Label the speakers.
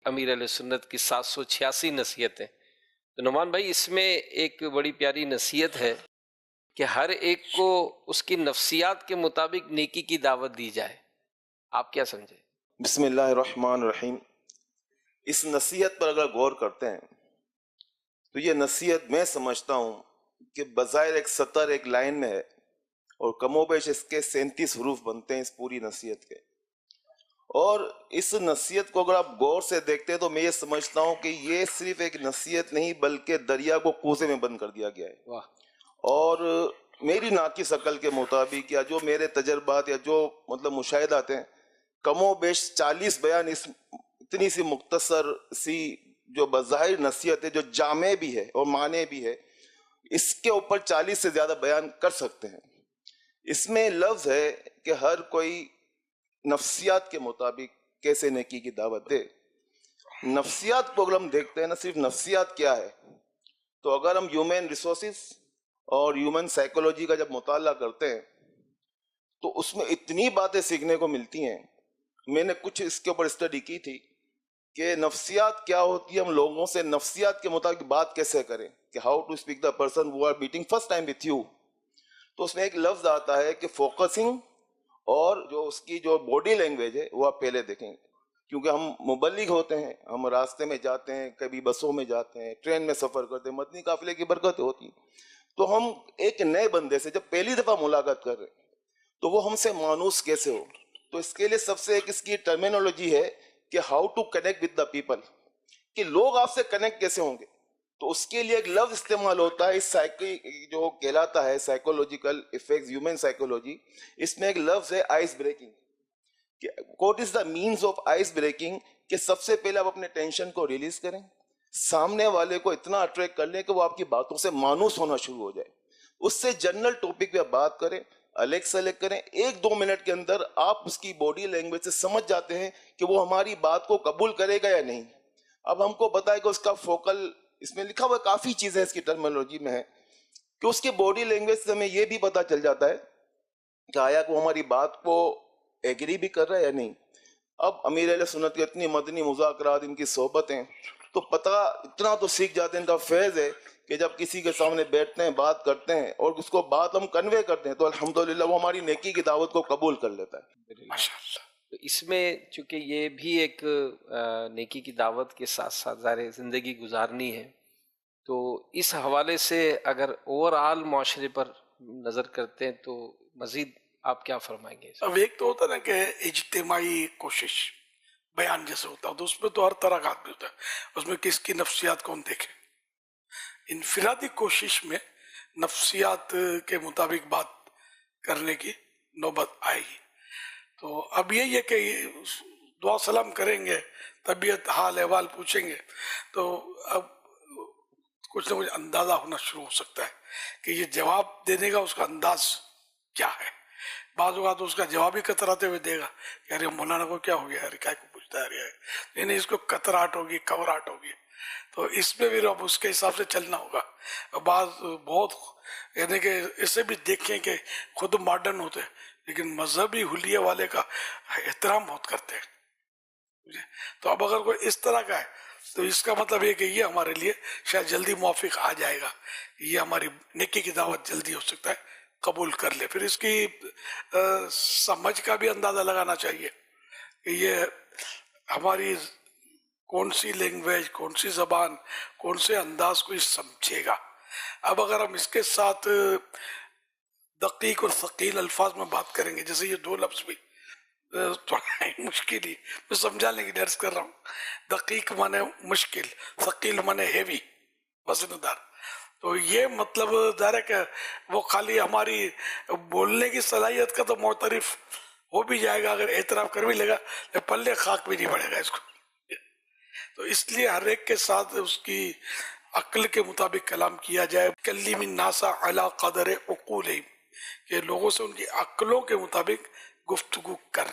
Speaker 1: امیر علیہ سنت کی 786 نصیحتیں. تو نعمان بھائی اس میں ایک بڑی پیاری نصیحت ہے کہ ہر ایک کو اس کی نفسیات کے مطابق نیکی کی دعوت دی جائے. آپ کیا سمجھے؟
Speaker 2: بسم اللہ الرحمن الرحیم. اس نصیحت پر اگر غور کرتے ہیں تو یہ نصیحت میں سمجھتا ہوں کہ بظاہر ایک سطر ایک لائن میں ہے اور کم و بیش اس کے 37 حروف بنتے ہیں اس پوری نصیحت کے. اور اس نصیحت کو اگر آپ غور سے دیکھتے ہیں تو میں یہ سمجھتا ہوں کہ یہ صرف ایک نصیحت نہیں بلکہ دریا کو کوزے میں بند کر دیا گیا ہے.
Speaker 1: واہ.
Speaker 2: اور میری ناقص عقل کے مطابق یا جو میرے تجربات یا جو مشاہدات ہیں، کم و بیش 40 بیان اس اتنی سی مختصر سی جو بظاہر نصیحت ہے، جو جامع بھی ہے اور معنی بھی ہے، اس کے اوپر 40 سے زیادہ بیان کر سکتے ہیں. اس میں لفظ ہے کہ ہر کوئی نفسیات کے مطابق کیسے نیکی کی دعوت دے. نفسیات کو اگر ہم دیکھتے ہیں، نہ صرف نفسیات کیا ہے، تو اگر ہم ہیومن ریسورسز اور ہیومن سائیکولوجی کا جب مطالعہ کرتے ہیں تو اس میں اتنی باتیں سیکھنے کو ملتی ہیں. میں نے کچھ اس کے اوپر اسٹڈی کی تھی کہ نفسیات کیا ہوتی ہے، ہم لوگوں سے نفسیات کے مطابق بات کیسے کریں، کہ how to speak the person who are meeting first time with you. تو اس میں ایک لفظ آتا ہے کہ فوکسنگ، اور جو اس کی جو باڈی لینگویج ہے وہ آپ پہلے دیکھیں گے، کیونکہ ہم مبلغ ہوتے ہیں، ہم راستے میں جاتے ہیں، کبھی بسوں میں جاتے ہیں، ٹرین میں سفر کرتے ہیں، مدنی قافلے کی برکت ہوتی. تو ہم ایک نئے بندے سے جب پہلی دفعہ ملاقات کر رہے ہیں تو وہ ہم سے مانوس کیسے ہو. تو اس کے لیے سب سے ایک اس کی ٹرمینالوجی ہے کہ how to connect with the people, کہ لوگ آپ سے کنیکٹ کیسے ہوں گے. تو اس کے لیے ایک لفظ استعمال ہوتا ہے، اس جو کہلاتا ہے سائیکولوجیکل افیکٹس، ہیومن سائیکولوجی. اس میں ایک لفظ ہے ice breaking. What is the means of ice breaking? کہ سب سے پہلے آپ اپنے ٹینشن کو ریلیز کریں، سامنے والے کو اتنا اٹریکٹ کر لیں کہ وہ آپ کی باتوں سے مانوس ہونا شروع ہو جائے. اس سے جنرل ٹاپک پہ آپ بات کریں، الیکٹ سلیکٹ کریں، 1-2 منٹ کے اندر آپ اس کی باڈی لینگویج سے سمجھ جاتے ہیں کہ وہ ہماری بات کو قبول کرے گا یا نہیں. اب ہم کو بتائے کہ اس کا فوکل، اس میں لکھا ہوا کافی چیزیں اس کی ٹرمینالوجی میں ہے کہ اس کی باڈی لینگویج سے ہمیں یہ بھی پتا چل جاتا ہے کہ آیا وہ ہماری بات کو ایگری بھی کر رہا ہے یا نہیں. اب امیر اہل سنت کے اتنی مدنی مذاکرات، ان کی صحبتیں، تو پتہ اتنا تو سیکھ جاتے ہیں. ان کا فیض ہے کہ جب کسی کے سامنے بیٹھتے ہیں، بات کرتے ہیں اور اس کو بات ہم کنوے کرتے ہیں تو الحمدللہ وہ ہماری نیکی کی دعوت کو قبول کر لیتا ہے.
Speaker 1: تو اس میں چونکہ یہ بھی ایک نیکی کی دعوت کے ساتھ ساتھ ظاہر زندگی گزارنی ہے، تو اس حوالے سے اگر اوور آل معاشرے پر نظر کرتے ہیں تو مزید آپ کیا فرمائیں گے؟
Speaker 3: اب ایک تو ہوتا ہے نا کہ اجتماعی کوشش بیان جیسے ہوتا ہے، تو اس میں تو ہر طرح کا آدمی ہوتا ہے، اس میں کس کی نفسیات کون دیکھے. انفرادی کوشش میں نفسیات کے مطابق بات کرنے کی نوبت آئے گی. تو اب یہی ہے کہ دعا سلام کریں گے، طبیعت حال احوال پوچھیں گے، تو اب کچھ نہ کچھ اندازہ ہونا شروع ہو سکتا ہے کہ یہ جواب دینے کا اس کا انداز کیا ہے. بعض اوقات اس کا جواب ہی کتراتے ہوئے دے گا کہ ارے مولانا کو کیا ہو گیا، ارے کیا کو پوچھتا ہے، ارے نہیں، اس کو کتراہٹ ہوگی، گھبراہٹ ہوگی. تو اس میں بھی اب اس کے حساب سے چلنا ہوگا. بعض بہت یعنی کہ اسے بھی دیکھیں کہ خود ماڈرن ہوتے ہیں لیکن مذہبی حلیے والے کا احترام بہت کرتے ہیں. تو اب اگر کوئی اس طرح کا ہے تو اس کا مطلب یہ کہ یہ ہمارے لیے شاید جلدی موافق آ جائے گا، یہ ہماری نیکی کی دعوت جلدی ہو سکتا ہے قبول کر لے. پھر اس کی سمجھ کا بھی اندازہ لگانا چاہیے کہ یہ ہماری کون سی لینگویج، کون سی زبان، کون سے انداز کو یہ سمجھے گا. اب اگر ہم اس کے ساتھ دقیق اور ثقیل الفاظ میں بات کریں گے، جیسے یہ 2 لفظ بھی تھوڑا مشکل ہی میں سمجھانے کی درس کر رہا ہوں. دقیق مانے مشکل، ثقیل مانے ہیوی، وزن دار. تو یہ مطلب ظاہر ہے کہ وہ خالی ہماری بولنے کی صلاحیت کا تو معترف ہو بھی جائے گا، اگر اعتراف کر بھی لے گا پلے خاک بھی نہیں پڑے گا اس کو. تو اس لیے ہر ایک کے ساتھ اس کی عقل کے مطابق کلام کیا جائے. کلم الناس علی قدر عقولہم، کہ لوگوں سے ان کی عقلوں کے مطابق گفتگو کر.